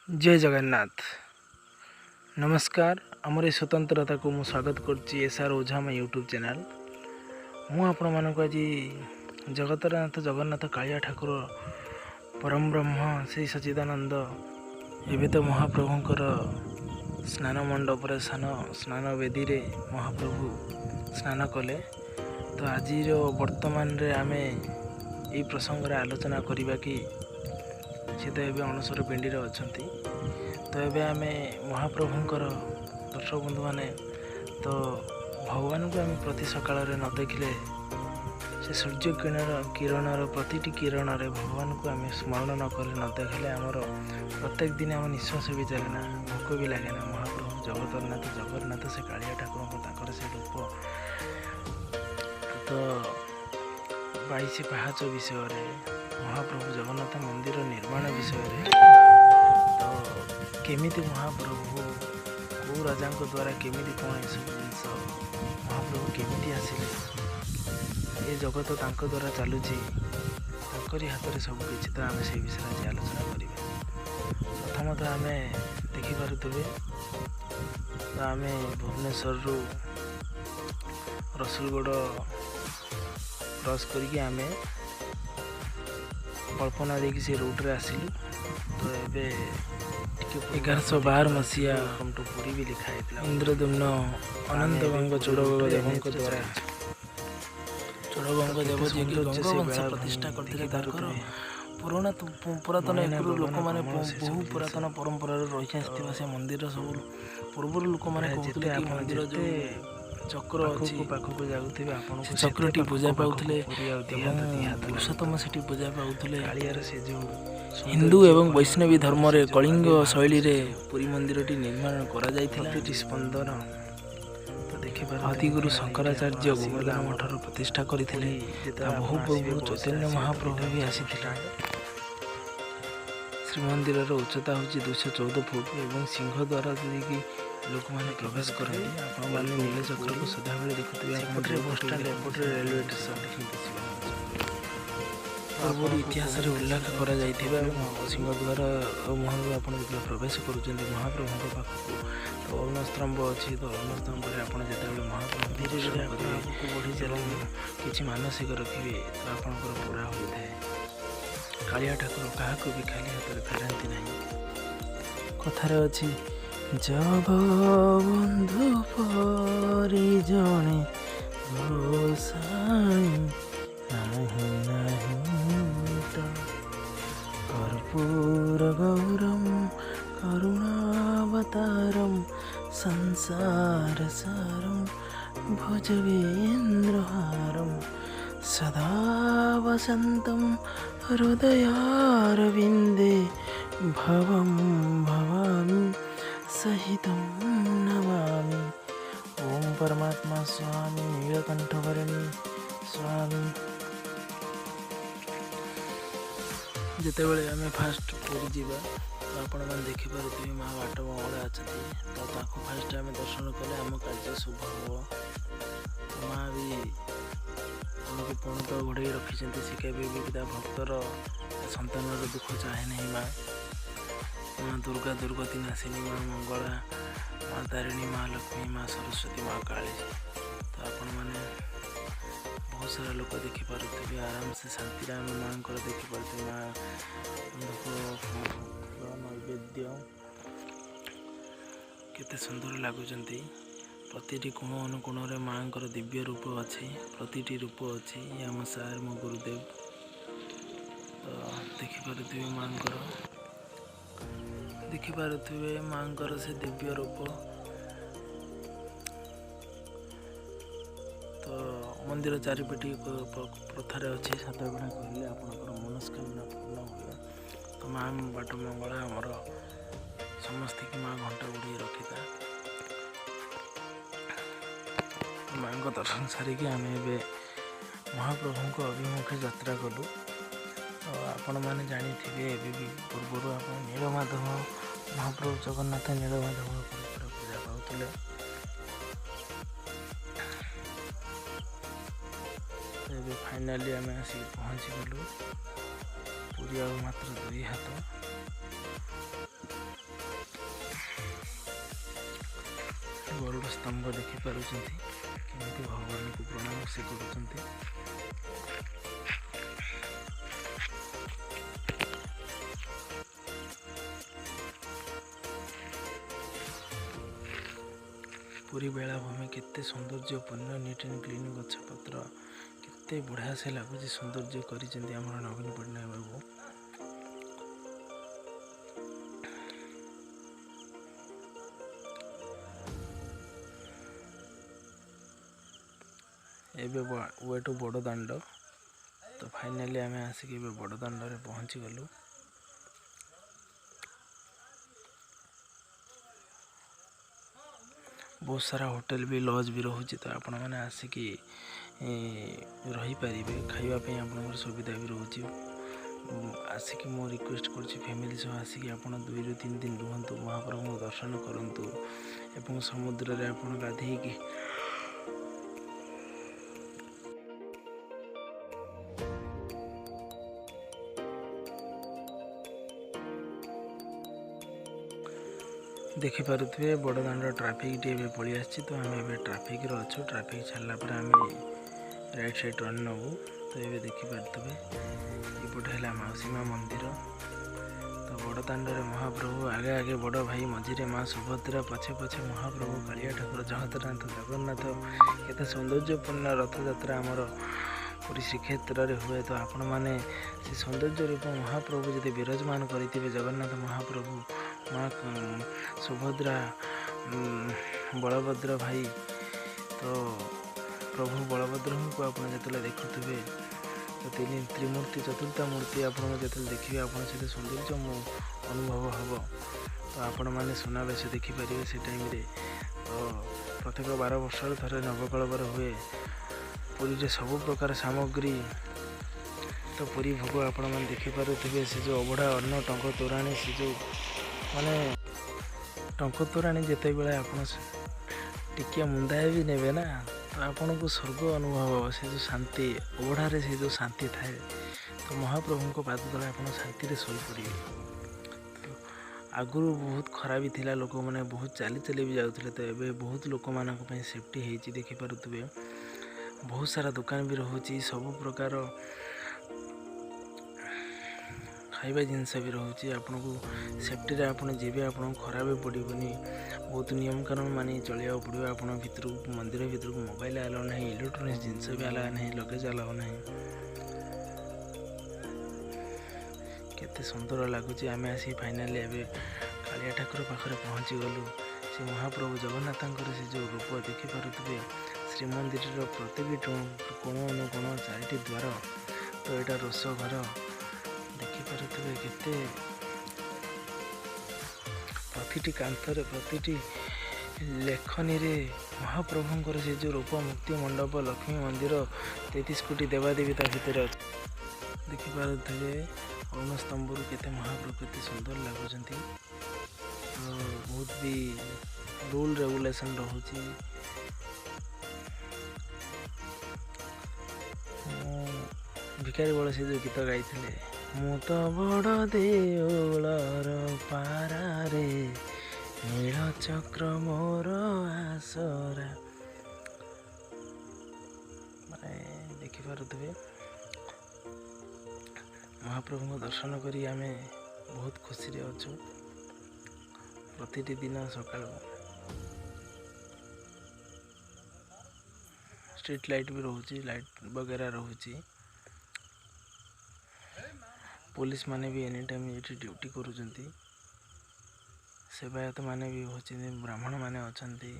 जय जगन्नाथ। नमस्कार। आमर स्वतंत्रता को मु स्वागत करुच्ची एसआर ओझा मैं यूट्यूब चैनल। मु आपण मानक आज जगतरनाथ जगन्नाथ कालिया ठाकुर परम ब्रह्म श्री सच्चिदानंद एवं तो महाप्रभुंकर स्नान मंडप स्नान वेदी रे महाप्रभु स्नान कले। तो आज वर्तमान रे आमे यही प्रसंग रे आलोचना करिबा कि सी तो ये अणसर पिंडी अच्छा। तो ये आम महाप्रभुंकर दर्शक बंधु मैंने तो भगवान को आम प्रति सकाल न देखिले से सूर्य किरणर प्रति किरण रे भगवान को आम स्मरण न कर न देखिले आमर प्रत्येक दिन आम निश्वास भी चले ना, भोक भी लगे ना। महाप्रभु जगन्नाथ से कालिया ठाकुर से रूप तो 22 पाहाच विषय महाप्रभु जगन्नाथ मंदिर निर्माण विषय तो केमिति महाप्रभु को राजा द्वारा केमिति कौन ये सब जिनस महाप्रभु केमिति आसिले ये जगत तांको द्वारा चलुची हाथ में सबकि। तो आम से विषय आज आलोचना करें। प्रथमतः आम देखिपे तो आम भुवनेश्वर रसुलगढ़ क्रॉस करके आम कल्पना देखी से रूट रे आसिलु। तो ये 1112 मसीहा टू पुरी भी लिखा है इंद्रदुम्न अनंत गंग चोड़गंग देवों द्वारा चोड़गंग देव जी गंगवंश प्रतिष्ठा करते पुरातन लोक मैंने बहु पुरातन परंपरा रही से मंदिर सब पूर्व लोक मैंने कहते मंदिर जो चक्र अच्छी पाखक जाऊे चक्रटी पूजा पाते पुरुषोत्तम से पूजा पाते कालियार से जो हिंदू एवं वैष्णवी धर्म रे कलिंग शैली रे पुरी मंदिर टी निर्माण करा स्पंदन तो देखिए आदिगुरु शंकराचार्य गोवर्धन मठर प्रतिष्ठा करते बहु पूर्व चैतन्य महाप्रभु भी आसी श्रीमंदिर उच्चता हूँ 214 फुट एवं सिंह द्वारा देखिए लोक मैंने प्रवेश करते आपने नील चक्र को सदाबले देखुए बस स्टाण्ड एपटे रेलवे स्टेशन पूर्व इतिहास उल्लेख कर सिंह द्वार मुहर आप प्रवेश कर महाप्रभु पाखक तो अरुण स्तंभ अच्छी। तो अरुण स्तंभ आप महाप्रभु धीरे धीरे आगे बढ़ी चलेंगे किसी मानसिक रखिए तो आपंकर पूरा होता है। कालिया ठाकुर क्या भी खाली हाथ में फेरती ना कथार अच्छी जब बंधु परी जने कर्पूर गौरम करुणावतारम संसार सारम भुजगेन्द्रहारम सदा वसंतम हृदयारविंदे भवम भवामी सहितं नमामि। ओम परमात्मा स्वामी नीलकंठवर्णी स्वामी। जिते बड़े आम फास्ट पूरी जावा तो आपण मैंने देखिपे माँ बाट मंगला अच्छा तो फास्ट आम दर्शन कले आम कार्य शुभ हम। माँ भी आमको पुणी तो घोड़े रखी से केवे भी भक्तर संतान दुख चाहे नहीं। माँ माँ दुर्गा दुर्गति नासिनी माँ मंगला माँ तारिणी माँ लक्ष्मी माँ सरस्वती माँ काली तो आपण मैंने बहुत सारा लोक देखिपे आराम से शांति आम माँ को देखिपे माँ नैवेद्य केते सुंदर लगुच प्रति कोण अनुकोण माँ दिव्य रूप अच्छी प्रति रूप अच्छी आम सार मो गुरुदेव तो देखिपे माँ से दिव्य रूप। तो मंदिर चारिपटी प्रथार अच्छी 7 बेड़ा कहले आपंकर मनस्कामना पूर्ण हुए। तो माँ बाट मंगला आमर समस्त की माँ घंटा उड़े रखिता माँ को दर्शन सारिकी आम ए महाप्रभु को अभिमुखे यात्रा कलु। तो आपण मैंने जानी भी पूर्व आप नीलमाधव महाप्रभु जगन्नाथ नीलमाधव पूजा पाते तो फाइनाली आम आसिक पहुँची गलु पुरी आ मात्र 2 हाथ गरुड़ स्तंभ देखिपुं केमी भगवान को प्रणाम से कर पुरी बेलाभूमि केते सौंदर्यपूर्ण नीट एंड क्लीन गछपत्र केते बढ़िया से लगुच सौंदर्य कर नवीन पट्टनायक बाबू। एबे वे टू बड़ दांड तो फाइनाली आम आसिक बड़ दांड रे पहुँची गलु। बहुत सारा होटल भी लॉज भी रोचे तो आपण मैंने आसिक रही पारे खावाई आप सुविधा भी रोचे। आसिक मो रिक्वेस्ट कर फैमिली सह आसिक आप 2 ରୁ 3 दिन रुहतु महाप्रभु दर्शन करंतु एवं समुद्र रे आप गाधेकी देखिपे बड़ दांड ट्राफिक टे पलि आसी तो आम ए ट्राफिक अच्छु। ट्राफिक छाड़ा पर आम राइट साइड टर्न नबू तो ये देखिपे ये है मौसीमा मंदिर। तो बड़ दांड महाप्रभु आगे आगे बड़ भाई मझे माँ सुभद्रा पछे पछे महाप्रभु कालिया ठाकुर जगतनाथ जगन्नाथ केते सौंदर्यपूर्ण रथ यात्रा आमर पुरी श्रीक्षेत्र में हुए। तो आपण मैंने से सौंदर्य रूप महाप्रभु जब विराजमान करते जगन्नाथ महाप्रभु माँ सुभद्रा बलभद्र भाई तो प्रभु बलभद्र को आप जो देखुवे तो तीन त्रिमूर्ति चतुर्था मूर्ति आप जो देखिए आप सौंदर्य अनुभव हम। तो आपण मैंने सुनावेश देखिपारे से टाइम रे तो प्रत्येक 12 वर्ष थे नवकलबर हुए पुरी सबु प्रकार सामग्री। तो पुरी भोग आपण मैंने देखिपे से जो अबढ़ा अन्न टंक तोराणी से जो माने टंक तोराणी जिते बड़े आप टिकिया मुंदाए भी नेबे ना तो आपन को स्वर्ग अनुभव से जो शांति अबढ़ारे से जो शांति थाए तो महाप्रभु को पाद तले आप शांति रे सोई पड़े। तो आगुरु बहुत खरा भी थिला लोक मैंने बहुत चाली चली भी जाउथले तो एबे बहुत लोक मानक पई सेफ्टी हेची देखि पारुतबे। बहुत सारा दुकान भी रोची सब प्रकार खाଇବା जिनस भी रोचे आपन को सेफ्टी रे आपन जीवे आपन खराब पड़ोनी बहुत नियम कानून मानी चलिया पड़ो। आप भर मंदिर भर को मोबाइल आलाउ ना इलेक्ट्रोनिक्स जिनस भी आलाउ ना लगेज आलाउ ना केते सुंदर लगुच। आम आसी फाइनाली एवं कालिया ठाकुर पाखे पहुँची गलु। से महाप्रभु जगन्नाथ से जो रूप देखिपे श्रीमंदिर प्रत्येक कोण अनुकोण 4टी द्वार तो यहाँ रोष घर देखिपे केते प्रतिटी कांथरे प्रतिटी लेखनी रे महाप्रभुंकर से जो रूप मुक्ति मंडप लक्ष्मी मंदिर 33 कोटी देवादेवी भितर देखिपे अरुण स्तंभ केते महाप्रभु केते सुंदर लगुच। तो बहुत भी रूल रेगुलेशन रोचे। भिखारी बड़ से जो गीत गाई मु तो बड़ देउलर पारारे नील चक्र मोर आसरा माने देखिपे महाप्रभु को दर्शन करी आमे बहुत खुशी रे अच्छु। प्रतिटी दिन सकाळ स्ट्रीट लाइट भी रोची लाइट वगैरह रोची। पुलिस माने भी एनी टाइम ये ड्यूटी करुँच। सेवायत माने भी होती ब्राह्मण माने अच्छे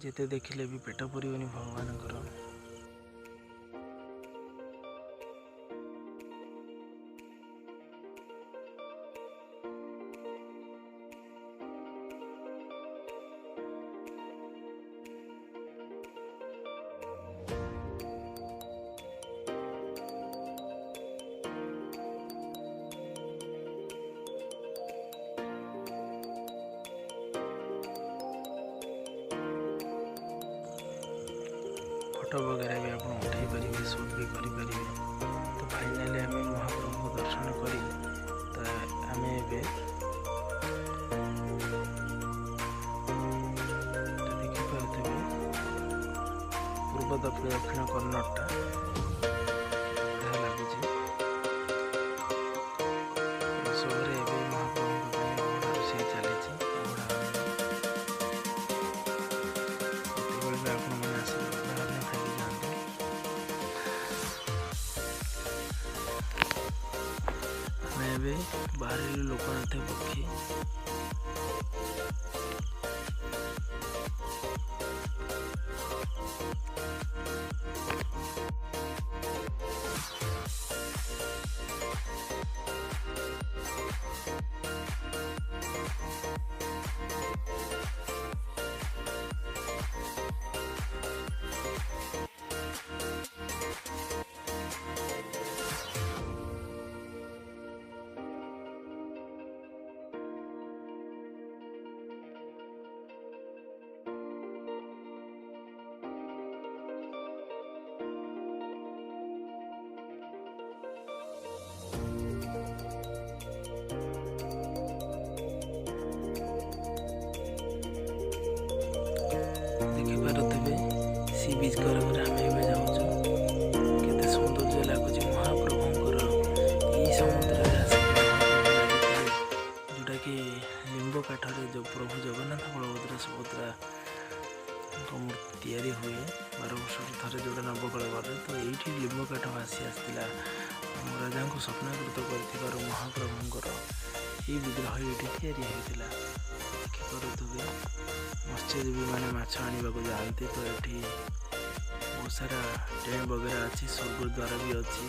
जिते देखिले भी पेट पुरनी भगवान। फोटो वगैरह भी आप उठाई पारे शूट भी करें। तो फाइनाली आम महाप्रभु को दर्शन करी तो आम दक्षिण कन्नड़टा बढ़िया लगुच सबरे ए महाप्रभु अवड़ा रोषे चली अवड़ा आप खाई जाते आम बाहर लोकनाथ पक्षी देखिपारे सी बीच कर आम जाऊँ केते सौंदर्य लगुच महाप्रभुंर यही समुद्र जोटा कि लिंब काठर जो प्रभु जगन्नाथ बलभद्र सुभद्रा मूर्ति या हुए 12 वर्ष थे जोटा नवकलेवर तो ये लिंब काठ भासी आसाला राजा को स्वप्नाकृत कर महाप्रभुंर ये विग्रह ये होता देखिपे मत्स्यजीवी मैंने माछ आने को जाती तो ये बहुत सारा टेंट वगैरह अच्छी स्वर्गद्वार भी अच्छी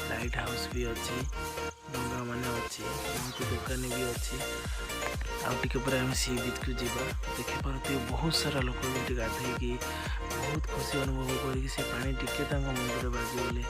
लाइट हाउस भी अच्छी डंगा मान अच्छी बहुत दुकान भी अच्छी आउटे आम सी बीच को जावा देखिपे बहुत सारा लोक भी गाधे बहुत खुशी अनुभव करके पानी टिके मुंडे बाजिगले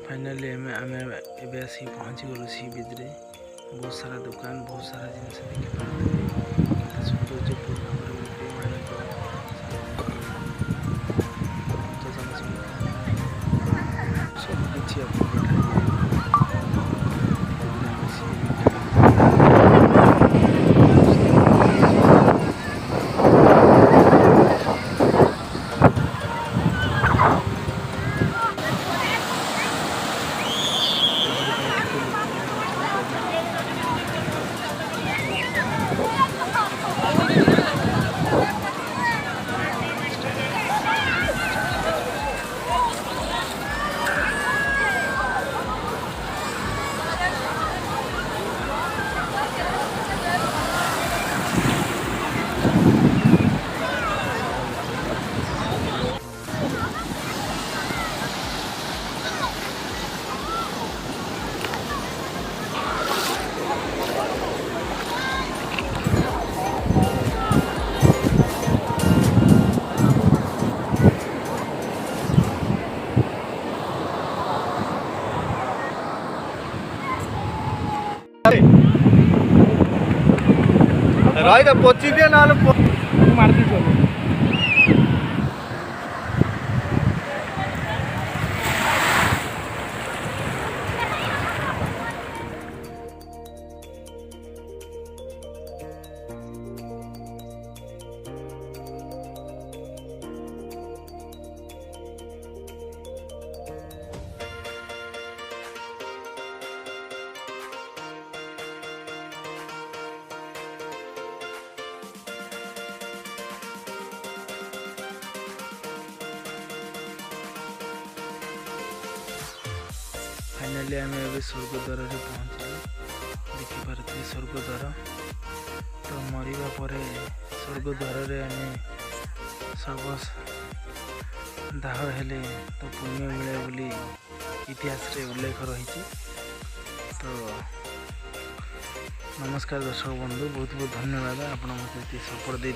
फाइनाली आम एवं आसिक पहुँची गलु सी बीच रे बहुत सारा दुकान बहुत सारा जिनस देखिए सौंदर्यपूर्ण सब किसी रही पची दिए ना मारती फाइनाली आम ए स्वर्गद्वार पहुँचले देखिपे स्वर्गद्वार तो मरवा पर स्वर्गद्वार आम सब दाह हेले तो पुण्य मिले बोली इतिहास रे उल्लेख रही। तो नमस्कार दर्शक बंधु, बहुत बहुत धन्यवाद आपण मत सपोर्ट दे।